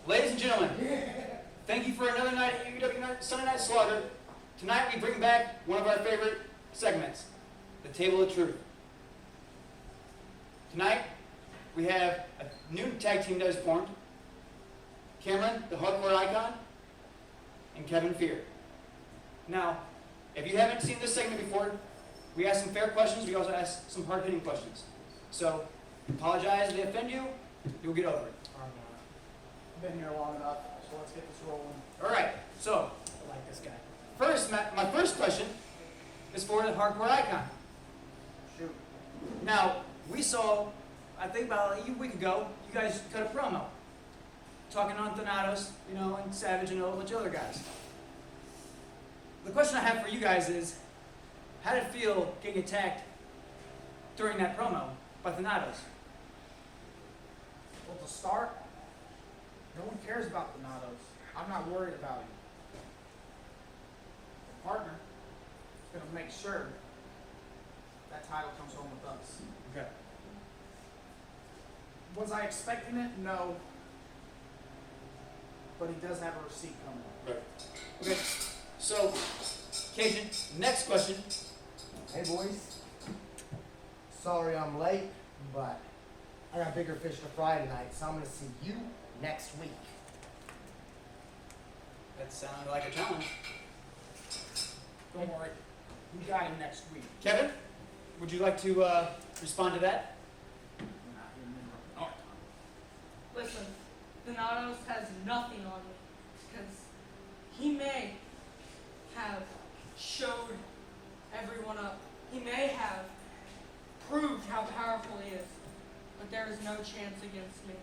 Ladies and gentlemen, thank you for another night at EBBW Sunday Night Slaughter. Tonight we bring back one of our favorite segments, the Table of Truth. Tonight we have a new tag team that is formed, Kameron, the hardcore icon, and Kevin Fear. Now, if you haven't seen this segment before, we ask some fair questions, we also ask some hard-hitting questions. So, apologize if they offend you, you'll get over it. I've been here long enough, so let's get this rolling. Alright, so, I like this guy. first, my first question is for the hardcore icon. Shoot. Now, we saw, I think about a week ago, you guys cut a promo. Talking on Thanatos, and Savage and a whole bunch of other guys. The question I have for you guys is, how did it feel getting attacked during that promo by Thanatos? Well, to start, no one cares about the Natos. I'm not worried about him. The partner is going to make sure that title comes home with us. Okay. Was I expecting it? No. But he does have a receipt coming. Right. Okay. So, Cajun, next question. Hey boys, sorry I'm late, but I got bigger fish to fry tonight, so I'm gonna see you next week. That sounded like a challenge. Don't worry. We got him next week. Kevin, would you like to respond to that? Oh. Listen, Donatos has nothing on me because he may have showed everyone up. He may have proved how powerful he is, but there is no chance against me,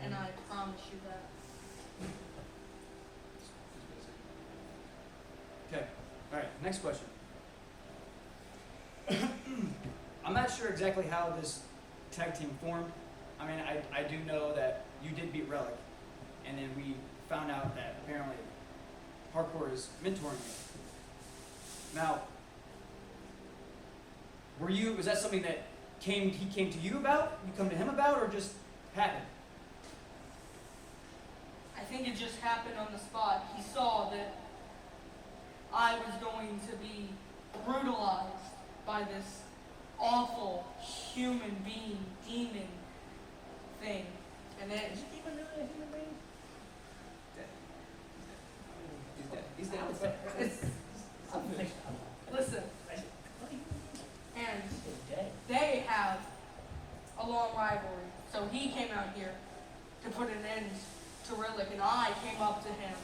and I promise you that. Okay. All right. Next question. I'm not sure exactly how this tag team formed. I mean, I do know that you did beat Relic, and then we found out that apparently Hardcore is mentoring you. Now, was that something that he came to you about, you come to him about, or just happened? I think it just happened on the spot. He saw that I was going to be brutalized by this awful human being, demon thing. And then, is it even really a human being? He's dead. It's, listen, and they have a long rivalry. So he came out here to put an end to Rillick, and I came up to him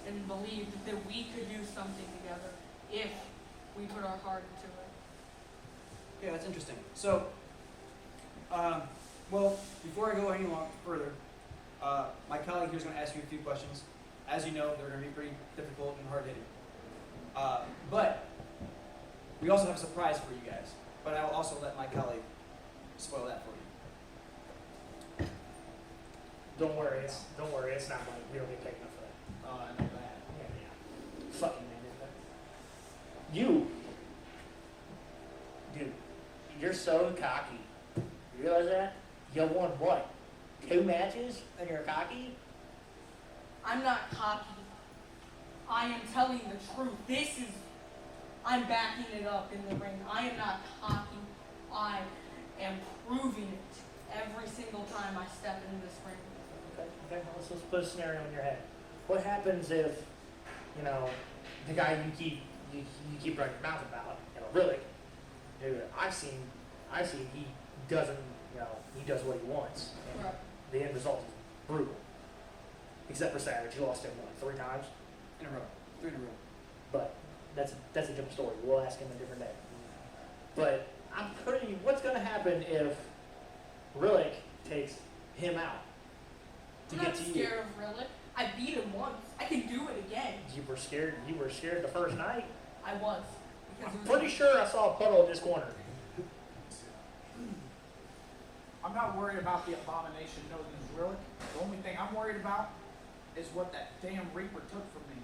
and believed that we could do something together if we put our heart into it. Yeah, that's interesting. So, well, before I go any further, my colleague here is going to ask you a few questions. As you know, they're going to be pretty difficult and hard-hitting. But we also have a surprise for you guys. But I'll also let my colleague spoil that for you. Don't worry, it's not money. We don't get paid enough for that. Oh, I know that. Yeah. Fucking man, isn't it? Dude, you're so cocky. You realize that? You won what? 2 matches and you're cocky? I'm not cocky. I am telling the truth. I'm backing it up in the ring. I am not cocky. I am proving it every single time I step into this ring. Okay, let's put a scenario in your head. What happens if, the guy you keep running your mouth about, really, dude, I've seen he doesn't, he does what he wants. And Right. the end result is brutal. Except for Savage, he lost him, 3 times? In a row. 3 in a row. But that's a different story. We'll ask him a different day. But what's going to happen if Rillick takes him out to I'm get not to you? scared of Rillick. I beat him once. I can do it again. You were scared the first night? I was. Because I'm it was pretty sure I saw a puddle in this corner. I'm not worried about the abomination known as Rillick. The only thing I'm worried about is what that damn Reaper took from me.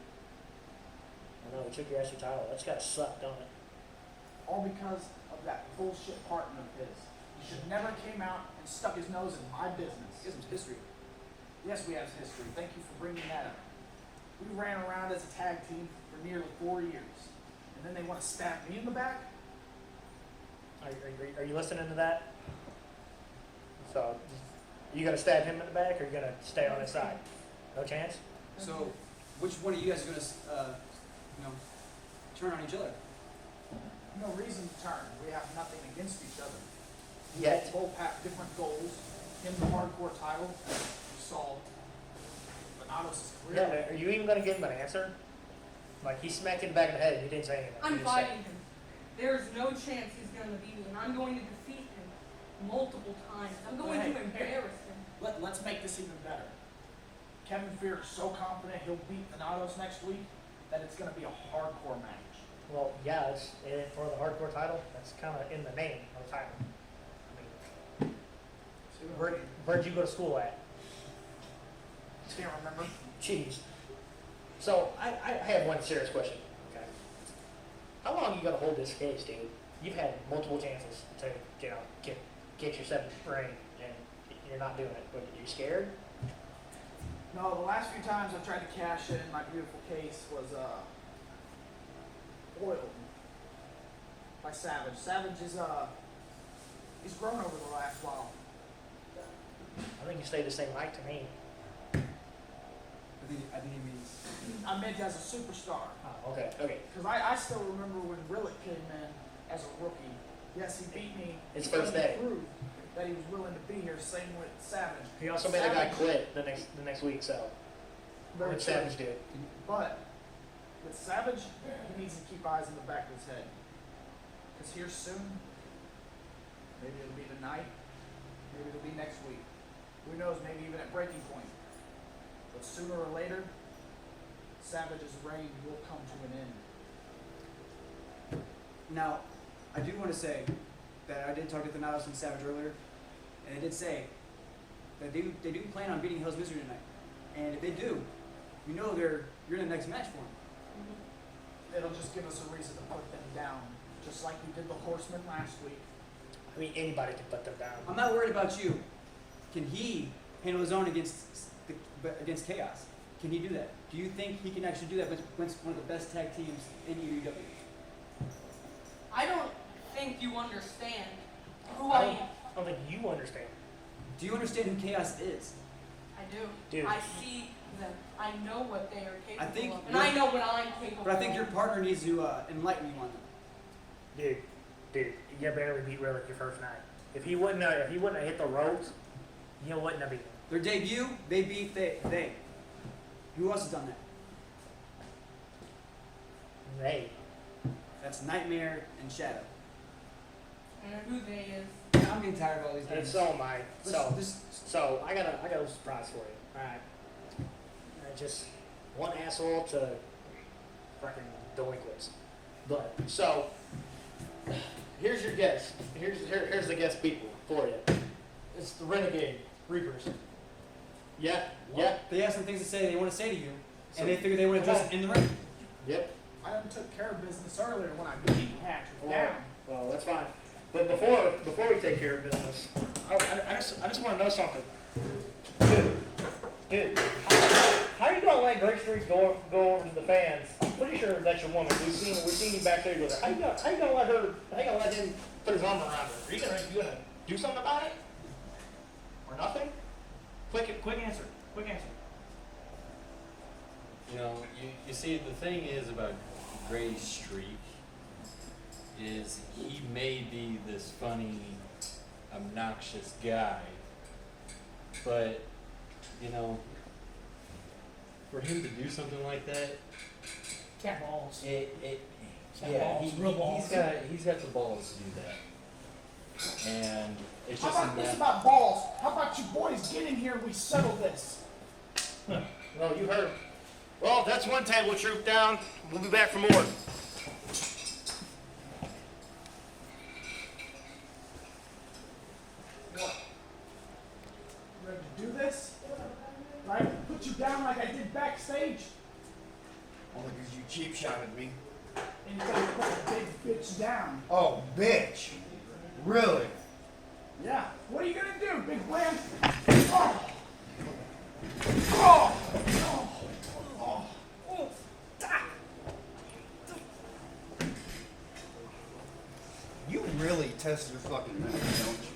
I know, he took your SU title. That's gotta suck, don't it? All because of that bullshit partner of his. He should never came out and stuck his nose in my business. Gives him history. Yes, we have history. Thank you for bringing that up. We ran around as a tag team for nearly 4 years. And then they want to stab me in the back? Are you listening to that? So, you gonna stab him in the back, or you gonna stay on his side? No chance? So, which one of you guys are gonna, turn on each other? No reason to turn. We have nothing against each other. Yet. We both have different goals. Him the hardcore title, as you saw. Donatos' Yeah, career. are you even gonna give him an answer? Like, he smacked you in the back of the head and he didn't say anything. I'm He just said- fighting him. There's no chance he's going to beat me, and I'm going to defeat him multiple times. I'm going Hey, to hey. embarrass him. Let's make this even better. Kevin Fear is so confident he'll beat Donatos next week that it's going to be a hardcore match. Well, yeah, it's for the hardcore title. That's kind of in the name of the title. I mean, where'd you go to school at? Can't remember. Jeez. So, I have one serious question. Okay. How long you gonna hold this case, dude? You've had multiple chances to, get your seventh ring, and you're not doing it. But you're scared? No, the last few times I tried to cash in my beautiful case was foiled by Savage. Savage is he's grown over the last while. I think you stay the same height to me. I think he means. I meant as a superstar. Oh, okay. Because I still remember when Rillick came in as a rookie. Yes, he beat me. His first day. He proved that he was willing to be here. Same with Savage. He also made a guy quit the next week, so. Very Which true. Savage did. But with Savage, he needs to keep eyes in the back of his head. Because here soon, maybe it'll be tonight, maybe it'll be next week. Who knows, maybe even at breaking point. But sooner or later, Savage's reign will come to an end. Now, I do want to say that I did talk to Thanatos and Savage earlier, and they did say that they do plan on beating Hell's Misery tonight. And if they do, you know you're in the next match for them. It'll just give us a reason to put them down, just like we did the Horsemen last week. I mean, anybody can put them down. I'm not worried about you. Can he handle his own against Chaos? Can he do that? Do you think he can actually do that against one of the best tag teams in EBBW? I don't think you understand who I I don't, am. I don't think you understand. Do you understand who Chaos is? I do. Dude. I see them. I know what they are capable I think of. And I know what I'm capable of. But I think your partner needs to enlighten you on them. Dude, you barely beat Rillick your first night. If he wouldn't have hit the ropes, you wouldn't have beaten him. Their debut, they beat they. Who else has done that? Hey, That's Nightmare and Shadow. And who they is. I'm getting tired of all these and names. so am I. This, So I got a surprise for you. All right. Just one asshole to fucking delinquents. But so here's your guess. Here's the guess people for you. It's the Renegade Reapers. Yeah. Yeah. they have some things to say they want to say to you, So- and they figure they want to address it in the ring. Yep. I done took care of business earlier when I beat Hatch down. Well, that's fine. But before we take care of business, I just want to know something. Dude, how are you gonna let Great Street go over to the fans? I'm pretty sure that's your woman. We've seen you backstage with her. How you gonna let him put his arm around her? Are you gonna do something about it? Or nothing? Quick answer. Quick answer. You know, you see, the thing is about Gray Streak is he may be this funny, obnoxious guy, but, you know, for him to do something like that, Cat balls. he's got the balls to do that. And it's How just a about this matter. about balls? How about you boys get in here and we settle this? Well, you heard him. Well, that's one table troop down. We'll be back for more. What? You ready to do this? Right? Put you down like I did backstage? Only because you cheap shotted me. And you gotta put a big bitch down. Oh, bitch. Really? Yeah. What are you gonna do, big man? Oh. You really test your fucking memory, don't you?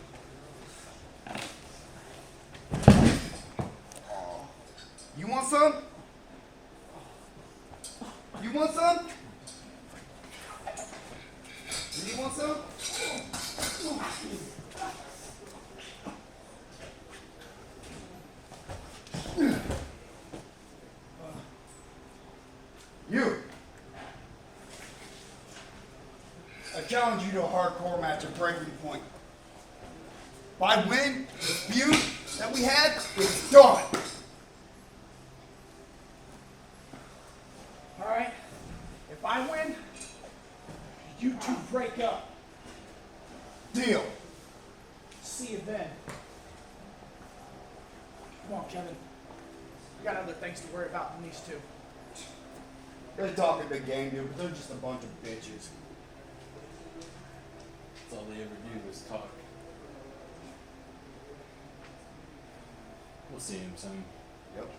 You want some? You want some? You want some? You. I challenge you to a hardcore match at Breaking Point. If I win, the feud that we had is done. Alright? If I win, you two break up. Deal. See you then. Come on, Kevin. We got other things to worry about than these two. They're talking big game, dude, but they're just a bunch of bitches. That's all they ever do is talk. We'll see him soon. Yep.